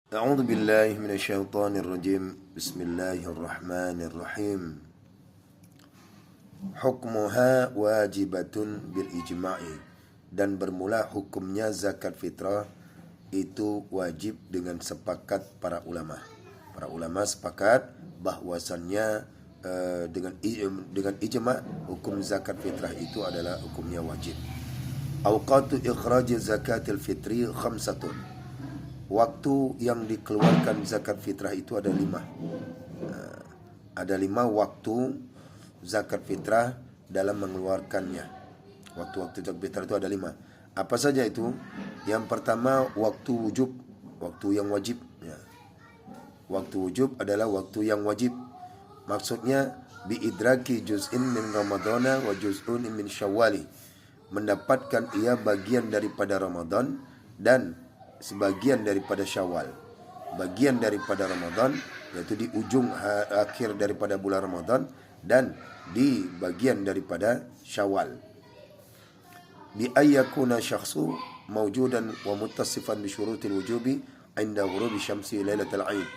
أعوذ بالله من الشيطان الرجيم بسم الله الرحمن الرحيم حكمها واجبة بالإجماع dan bermula hukumnya zakat fitrah itu wajib dengan sepakat para ulama. Para ulama sepakat bahwasannya dengan ijma hukum zakat fitrah itu adalah hukumnya wajib. Awqatu ikhraj zakatil fitri khamsatun. Waktu yang dikeluarkan zakat fitrah itu ada 5. Ada 5 waktu zakat fitrah dalam mengeluarkannya. Waktu-waktu zakat fitrah itu ada 5. Apa saja itu? Yang pertama waktu wujub, waktu yang wajib. Waktu wujub adalah waktu yang wajib. Maksudnya biidraki juz'in min ramadana wa juz'un min syawwali. Mendapatkan ia bagian daripada Ramadan dan sebagian daripada Syawal. Bagian daripada Ramadan yaitu di ujung akhir daripada bulan Ramadan dan di bagian daripada Syawal. Bi ayyakuna syakhsu mawjudan wa muttasifan bi syurutil wujubi 'inda ghurubi syamsi lailatul 'aid.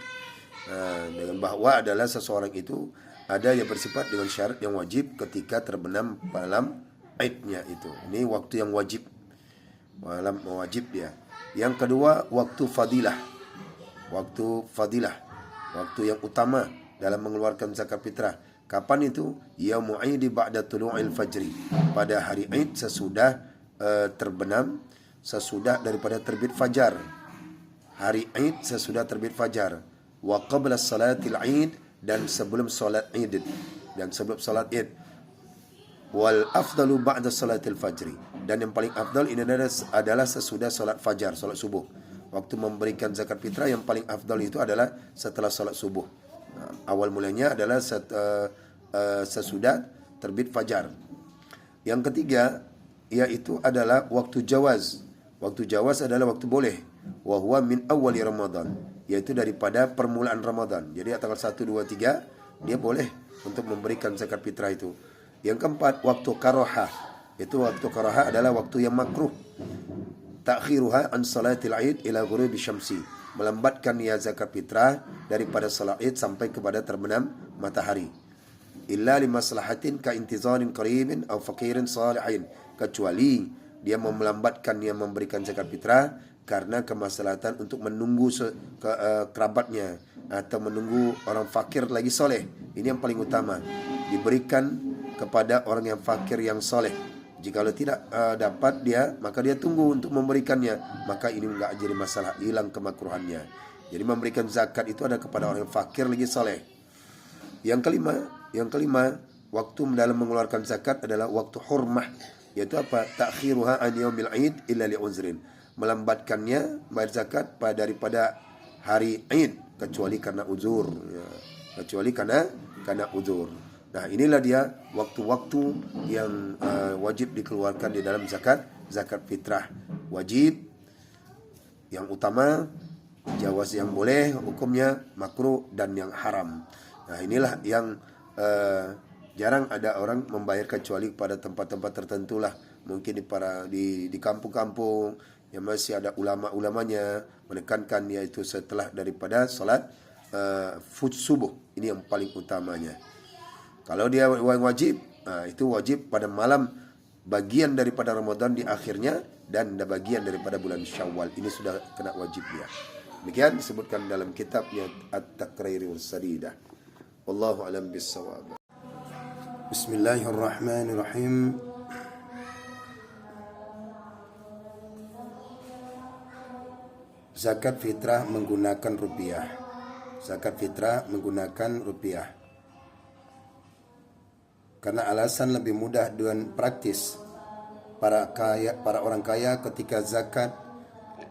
Dengan bahawa adalah seseorang itu ada yang bersifat dengan syarat yang wajib ketika terbenam malam Aidnya itu. Ini waktu yang wajib. Malam wajib dia. Yang kedua, waktu fadilah. Waktu fadilah. Waktu yang utama dalam mengeluarkan zakat fitrah. Kapan itu? Yaumu Aidi ba'da tulu'il fajri. Pada hari Aid sesudah terbenam, sesudah daripada terbit fajar. Hari Aid sesudah terbit fajar. Wa qabla salatil Aid dan sebelum salat Aid. Dan sebelum salat Aid. Wal afdalu ba'da salatil fajri. Dan yang paling afdal ini adalah sesudah salat fajar, salat subuh. Waktu memberikan zakat fitrah yang paling afdal itu adalah setelah salat subuh. Awal mulanya adalah sesudah terbit fajar. Yang ketiga yaitu adalah waktu jawaz. Waktu jawaz adalah waktu boleh. Wa huwa min awwali Ramadan, yaitu daripada permulaan Ramadan. Jadi tanggal 1 2 3 dia boleh untuk memberikan zakat fitrah itu. Yang keempat, waktu karahah. Itu waktu karahah adalah waktu yang makruh. Ta'khiruha an salatil Aid ila ghurubi syamsi. Melambatkan ya zakat fitrah daripada salat Aid sampai kepada terbenam matahari. Illa limaslahatin ka intizarin qaribin aw faqirin salihin. Kecuali dia melambatkan yang memberikan zakat fitrah karena kemaslahatan untuk menunggu kerabatnya atau menunggu orang fakir lagi soleh. Ini yang paling utama. Diberikan kepada orang yang fakir yang soleh. Jikalau tidak dapat dia, maka dia tunggu untuk memberikannya. Maka ini enggak jadi masalah, hilang kemakruhannya. Jadi memberikan zakat itu ada kepada orang yang fakir lagi soleh. Yang kelima, waktu dalam mengeluarkan zakat adalah waktu hurmah. Yaitu apa? Ta'khiruha an yaumil Aid illa li'uzrin. Melambatkannya bayar zakat daripada hari Aid kecuali karena uzur. Kecuali karena uzur. Nah, inilah dia waktu-waktu yang wajib dikeluarkan di dalam zakat fitrah. Wajib yang utama, jawaz yang boleh, hukumnya makruh dan yang haram. Nah, inilah yang jarang ada orang membayar kecuali pada tempat-tempat tertentu lah. Mungkin di kampung-kampung yang masih ada ulama-ulamanya menekankan yaitu setelah daripada salat subuh. Ini yang paling utamanya. Kalau dia wajib, itu wajib pada malam bagian daripada Ramadan di akhirnya dan bagian daripada bulan Syawal. Ini sudah kena wajib dia. Demikian disebutkan dalam kitabnya At-Taqrir wal-Sadidah. Wallahu a'lam bis-shawab. Bismillahirrahmanirrahim. Zakat fitrah menggunakan rupiah. Zakat fitrah menggunakan rupiah. Karena alasan lebih mudah dan praktis, para orang kaya ketika zakat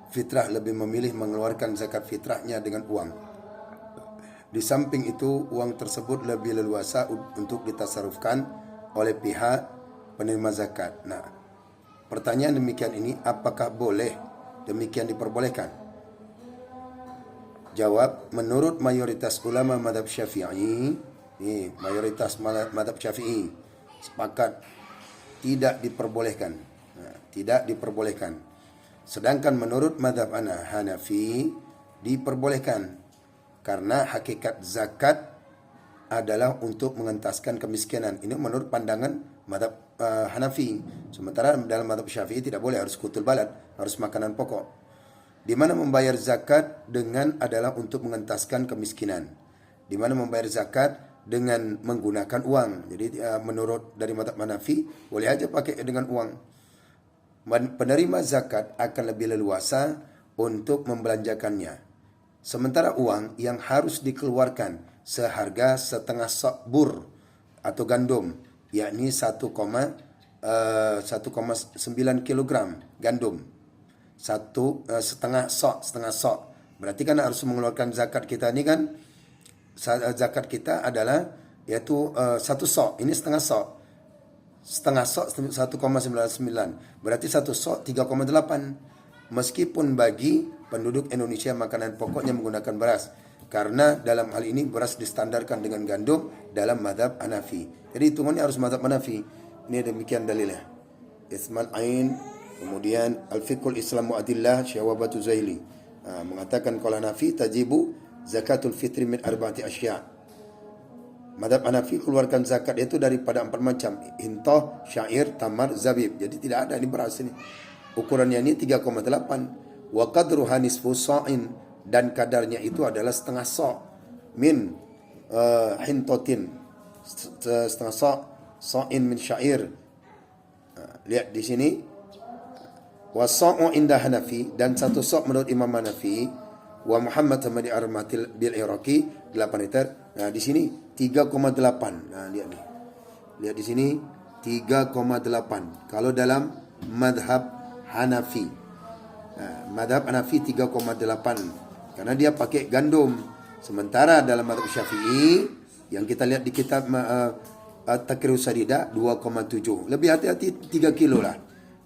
fitrah lebih memilih mengeluarkan zakat fitrahnya dengan uang. Di samping itu, uang tersebut lebih leluasa untuk ditasarufkan oleh pihak penerima zakat. Nah, pertanyaan demikian ini, apakah boleh demikian diperbolehkan? Jawab, menurut mayoritas ulama mazhab Syafi'i, mayoritas mazhab Syafi'i sepakat tidak diperbolehkan. Tidak diperbolehkan. Sedangkan menurut mazhab Hanafi diperbolehkan, karena hakikat zakat adalah untuk mengentaskan kemiskinan. Ini menurut pandangan mazhab Hanafi. Sementara dalam mazhab Syafi'i tidak boleh, harus kutul balad, harus makanan pokok. Di mana membayar zakat dengan adalah untuk mengentaskan kemiskinan. Di mana membayar zakat dengan menggunakan uang. Jadi menurut dari mazhab Hanafi boleh aja pakai dengan uang. Penerima zakat akan lebih leluasa untuk membelanjakannya. Sementara uang yang harus dikeluarkan seharga setengah sok bur atau gandum, yakni 1,9 kilogram gandum. Setengah sok. Berarti kan harus mengeluarkan zakat kita ini kan, zakat kita adalah yaitu 1 sok. Ini setengah sok. Setengah sok 1,99. Berarti 1 sok 3,8. Meskipun bagi penduduk Indonesia makanan pokoknya menggunakan beras, karena dalam hal ini beras distandarkan dengan gandum dalam mazhab Hanafi. Jadi hitungannya harus mazhab Hanafi. Ini demikian dalilnya. Ismal Ain, kemudian Al-Fiqhul Islam Mu'adillah Syawabatu Zaili mengatakan kalau Hanafi tajibu zakatul fitri min arba'ati asya'. Mazhab Hanafi keluarkan zakat itu daripada 4 macam, hintoh, syair, tamar, zabib. Jadi tidak ada ini beras ini. Ukurannya ini 3,8. Wa qadruha nisfu sa'in, dan kadarnya itu adalah setengah sa' min hintotin, setengah sa'in min syair. Lihat di sini, wa sa'u inda Hanafi, dan 1 sa' menurut Imam Hanafi, wa Muhammad Hamadi Armatil bil Iraqi 8 liter. Nah, di sini 3,8. Nah, lihat nih. Lihat di sini 3,8. Kalau dalam madhab Hanafi. Nah, madhab Hanafi 3,8 karena dia pakai gandum. Sementara dalam madhab Syafi'i yang kita lihat di kitab Taqrirus Sadida 2,7. Lebih hati-hati 3 kilo lah.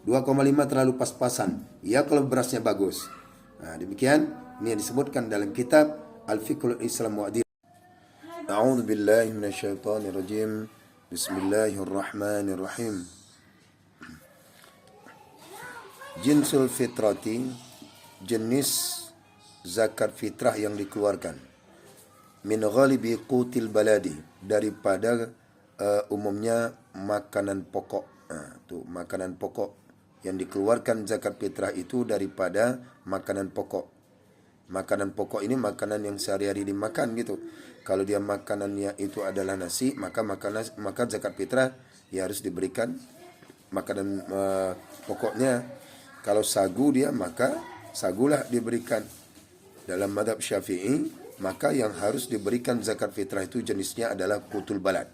2,5 terlalu pas-pasan. Ya kalau berasnya bagus. Nah, demikian ini yang disebutkan dalam kitab Al-Fiqhul Islam Mu'adil. A'udzu billahi minasyaitonir rajim. Bismillahirrahmanirrahim. Jinsul fitrati, jenis zakat fitrah yang dikeluarkan. Min ghalibi qutil baladi, daripada umumnya makanan pokok. Tuh makanan pokok yang dikeluarkan zakat fitrah itu daripada makanan pokok. Makanan pokok ini makanan yang sehari-hari dimakan gitu. Kalau dia makanannya itu adalah nasi, maka zakat fitrah ya harus diberikan makanan pokoknya. Kalau sagu dia, maka sagulah diberikan. Dalam mazhab Syafi'i, maka yang harus diberikan zakat fitrah itu jenisnya adalah qutul balad,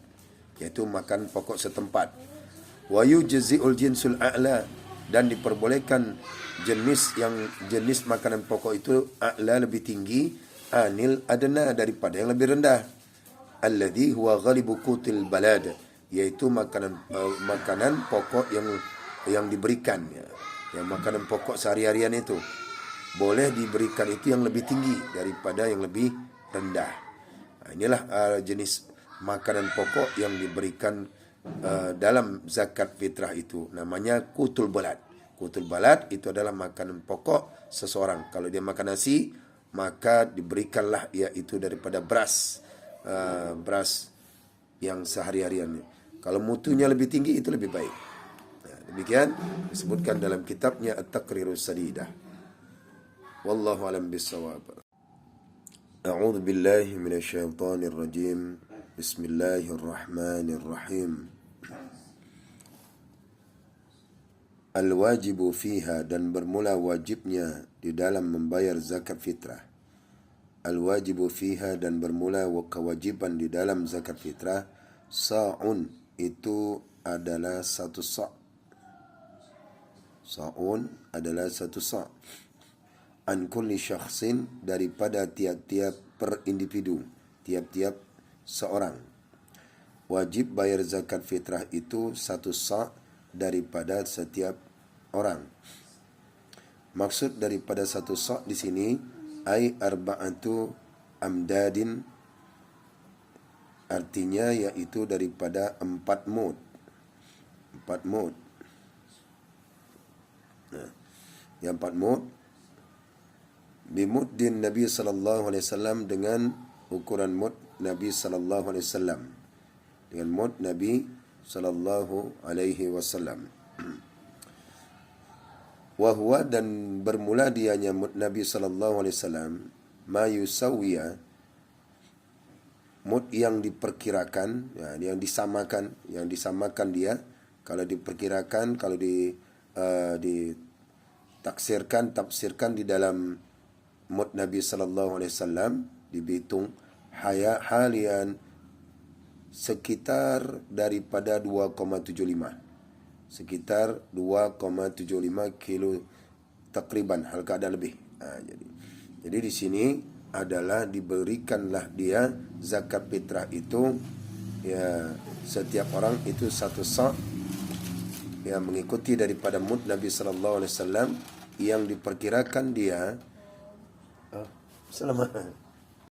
yaitu makan pokok setempat. Wa yujzi'ul jinsul a'la, dan diperbolehkan jenis makanan pokok itu a'la lebih tinggi, anil adna daripada yang lebih rendah. Alladhi huwa ghalibu qutil balad, yaitu makanan pokok yang diberikan ya. Yang makanan pokok sehari-harian itu boleh diberikan itu yang lebih tinggi daripada yang lebih rendah. Nah, inilah jenis makanan pokok yang diberikan dalam zakat fitrah itu. Namanya qutul balad. Qutul balad itu adalah makanan pokok seseorang. Kalau dia makan nasi, maka diberikanlah yaitu daripada beras yang sehari-harian. Kalau mutunya lebih tinggi itu lebih baik. Demikian disebutkan dalam kitabnya At-Taqrirus Sadidah. Wallahu alam bissawab. A'udzu billahi minasyaitonir rajim. Bismillahirrahmanirrahim. Al-wajibu fiha, dan bermula wajibnya di dalam membayar zakat fitrah. Al-wajibu fiha, dan bermula kewajiban di dalam zakat fitrah. Sa'un, itu adalah 1 sa'. Sa'un adalah 1 sa'. An kulli syakhsin, daripada tiap-tiap per individu, tiap-tiap seorang. Wajib bayar zakat fitrah itu 1 sa' daripada setiap orang. Maksud daripada 1 sa' di sini ai arba'atu amdadin, artinya yaitu daripada 4 mud. 4 mud. Nah, yang 4 mud Bimuddin Nabi sallallahu alaihi wasallam, dengan ukuran mud Nabi sallallahu alaihi wasallam, dengan mud Nabi sallallahu alaihi wasallam. Wa huwa, dan bermula dianya mud Nabi sallallahu alaihi wasallam, ma yusawiya, mud yang diperkirakan, ya, yang disamakan dia. Kalau diperkirakan, kalau tafsirkan di dalam mud Nabi sallallahu alaihi wasallam, dihitung halian sekitar daripada 2,75, sekitar 2,75 kilo takriban, hal keadaan lebih. Jadi di sini adalah diberikanlah dia zakat fitrah itu, ya, setiap orang itu 1 sa', ya, mengikuti daripada mud Nabi sallallahu alaihi wasallam yang diperkirakan dia. Selamat.